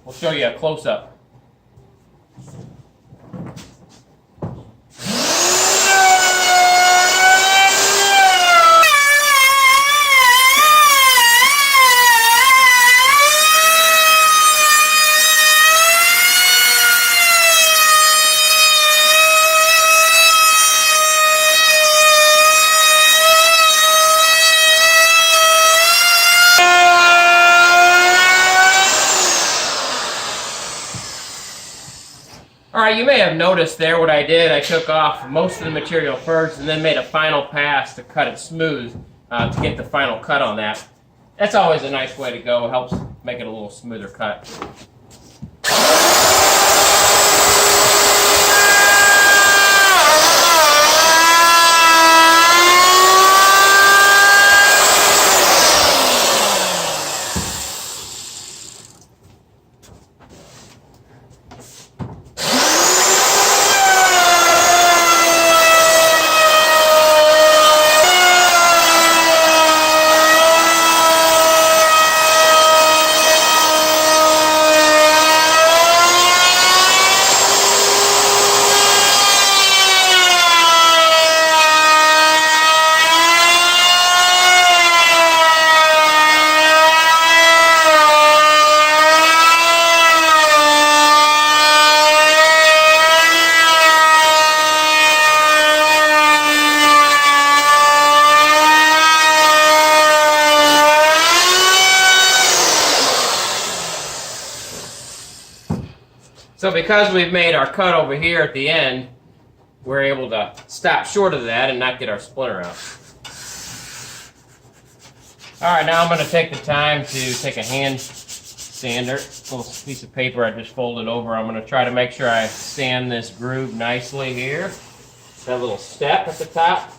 we'll show you a close-up. Alright, you may have noticed there what I did. I took off most of the material first and then made a final pass to cut it smooth to get the final cut on that. That's always a nice way to go. It helps make it a little smoother cut. So because we've made our cut over here at the end, we're able to stop short of that and not get our splinter out. Alright, now I'm going to take the time to take a hand sander, a little piece of paper I just folded over. I'm going to try to make sure I sand this groove nicely here. That little step at the top.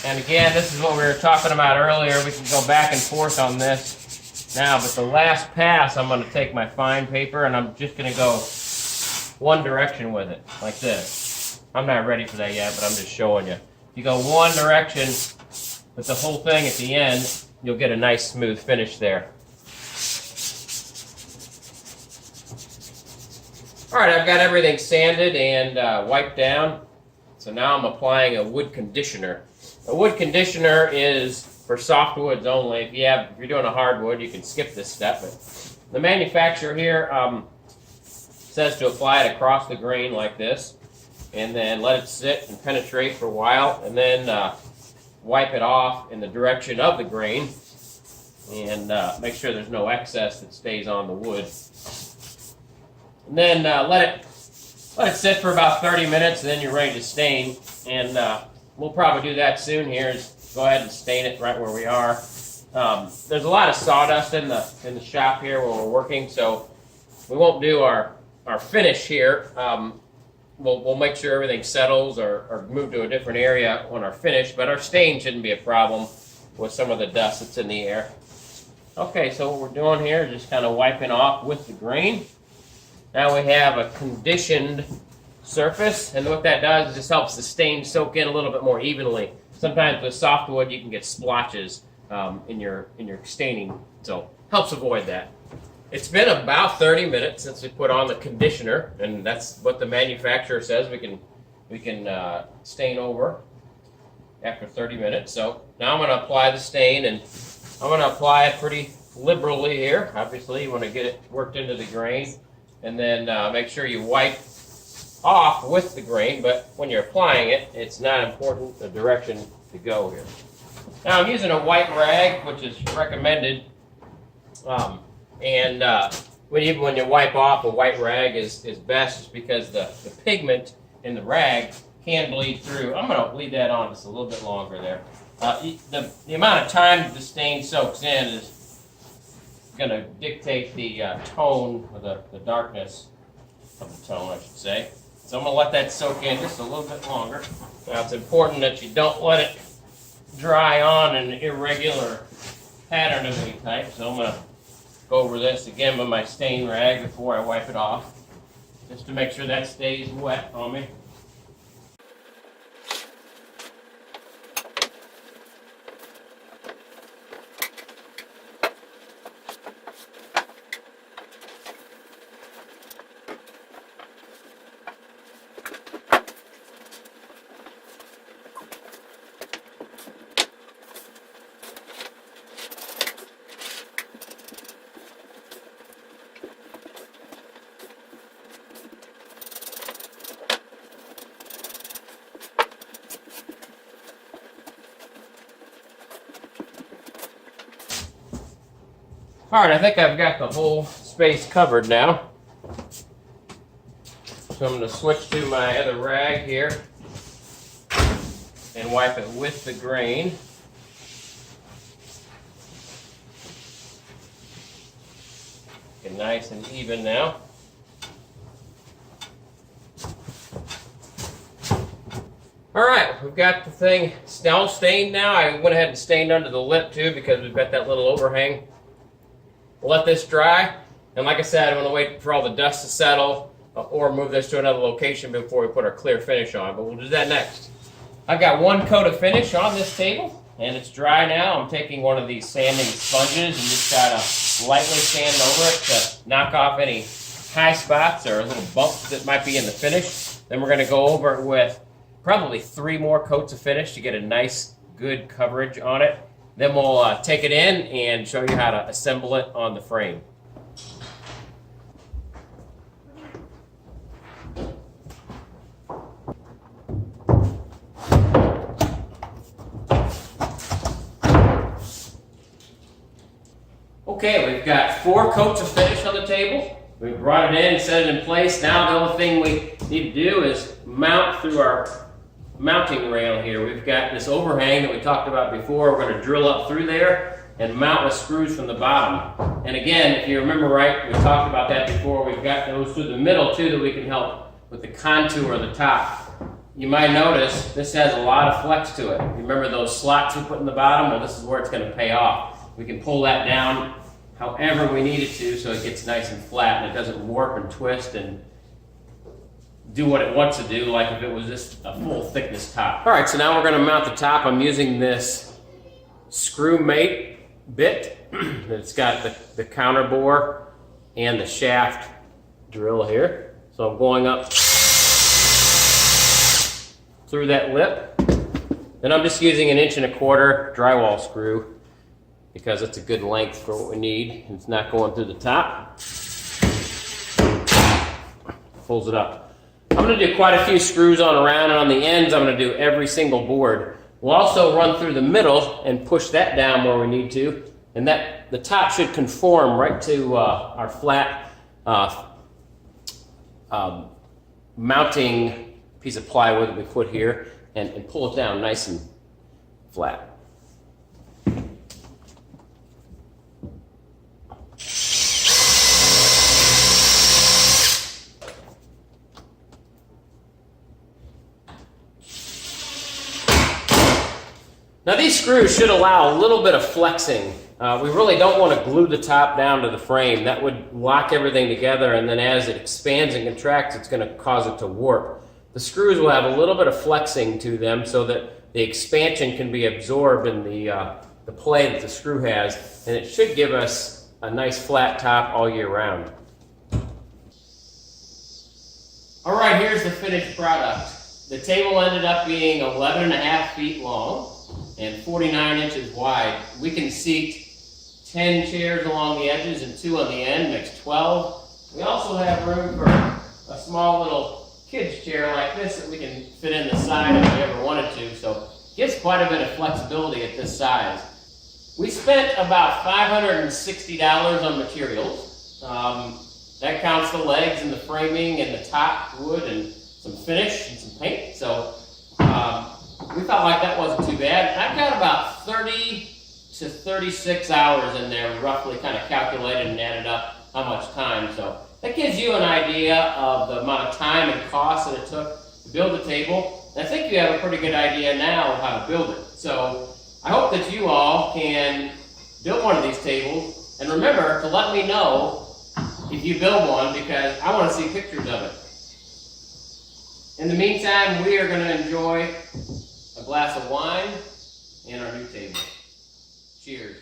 And again, this is what we were talking about earlier. We can go back and forth on this now, but the last pass, I'm going to take my fine paper and I'm just going to go one direction with it, like this. I'm not ready for that yet, but I'm just showing you. If you go one direction with the whole thing at the end, you'll get a nice smooth finish there. Alright, I've got everything sanded and wiped down. So now I'm applying a wood conditioner. A wood conditioner is for softwoods only. If you're doing a hardwood, you can skip this step. But the manufacturer here says to apply it across the grain like this, and then let it sit and penetrate for a while, and then wipe it off in the direction of the grain, and make sure there's no excess that stays on the wood. And then let it sit for about 30 minutes, and then you're ready to stain. And we'll probably do that soon here. Is go ahead and stain it right where we are. There's a lot of sawdust in the shop here where we're working, so we won't do our finish here. We'll make sure everything settles or move to a different area on our finish, but our stain shouldn't be a problem with some of the dust that's in the air. Okay, so what we're doing here is just kind of wiping off with the grain. Now we have a conditioned surface, and what that does is just helps the stain soak in a little bit more evenly. Sometimes with softwood you can get splotches in your staining, so helps avoid that. It's been about 30 minutes since we put on the conditioner, and that's what the manufacturer says we can stain over after 30 minutes. So now I'm going to apply the stain, and I'm going to apply it pretty liberally here. Obviously, you want to get it worked into the grain, and then make sure you wipe off with the grain, but when you're applying it, it's not important the direction to go here. Now I'm using a white rag, which is recommended, and when you wipe off, a white rag is best, just because the pigment in the rag can bleed through. I'm going to leave that on just a little bit longer there. The amount of time the stain soaks in is going to dictate the tone, or the darkness of the tone, I should say. So I'm going to let that soak in just a little bit longer. Now it's important that you don't let it dry on an irregular pattern of any type. So I'm going to go over this again with my stain rag before I wipe it off, just to make sure that stays wet on me. All right, I think I've got the whole space covered now. So I'm going to switch to my other rag here and wipe it with the grain. Get nice and even now. All right, we've got the thing all stained now. I went ahead and stained under the lip too, because we've got that little overhang. We'll let this dry, and like I said, I'm going to wait for all the dust to settle, or move this to another location before we put our clear finish on, but we'll do that next. I've got one coat of finish on this table, and it's dry now. I'm taking one of these sanding sponges and just kind of lightly sand over it to knock off any high spots or little bumps that might be in the finish. Then we're going to go over it with probably 3 more coats of finish to get a nice, good coverage on it. Then we'll take it in and show you how to assemble it on the frame. Okay, we've got 4 coats of finish on the table. We brought it in, set it in place. Now the only thing we need to do is mount through our mounting rail here. We've got this overhang that we talked about before. We're going to drill up through there and mount with screws from the bottom. And again, if you remember right, we talked about that before. We've got those through the middle too that we can help with the contour of the top. You might notice this has a lot of flex to it. You remember those slots we put in the bottom? Well, this is where it's going to pay off. We can pull that down however we need it to, so it gets nice and flat and it doesn't warp and twist and do what it wants to do, like if it was just a full thickness top. All right, so now we're going to mount the top. I'm using this screw mate bit. It's got the counter bore and the shaft drill here. So I'm going up through that lip. Then I'm just using 1.25" drywall screw because it's a good length for what we need. It's not going through the top. Pulls it up. I'm going to do quite a few screws on around, and on the ends I'm going to do every single board. We'll also run through the middle and push that down where we need to, and that the top should conform right to our flat mounting piece of plywood that we put here, and pull it down nice and flat. Now these screws should allow a little bit of flexing. We really don't want to glue the top down to the frame. That would lock everything together, and then as it expands and contracts, it's going to cause it to warp. The screws will have a little bit of flexing to them so that the expansion can be absorbed in the play that the screw has, and it should give us a nice flat top all year round. All right, here's the finished product. The table ended up being 11.5 feet long and 49 inches wide. We can seat 10 chairs along the edges and 2 on the end, makes 12. We also have room for a small little kid's chair like this that we can fit in the side if we ever wanted to, so it gives quite a bit of flexibility at this size. We spent about $560 on materials. That counts the legs and the framing and the top wood and some finish and some paint, so we felt like that wasn't too bad. I've got about 30 to 36 hours in there, roughly kind of calculated and added up how much time. So that gives you an idea of the amount of time and cost that it took to build the table. And I think you have a pretty good idea now of how to build it. So I hope that you all can build one of these tables. And remember to let me know if you build one, because I want to see pictures of it. In the meantime, we are going to enjoy a glass of wine and our new table. Cheers.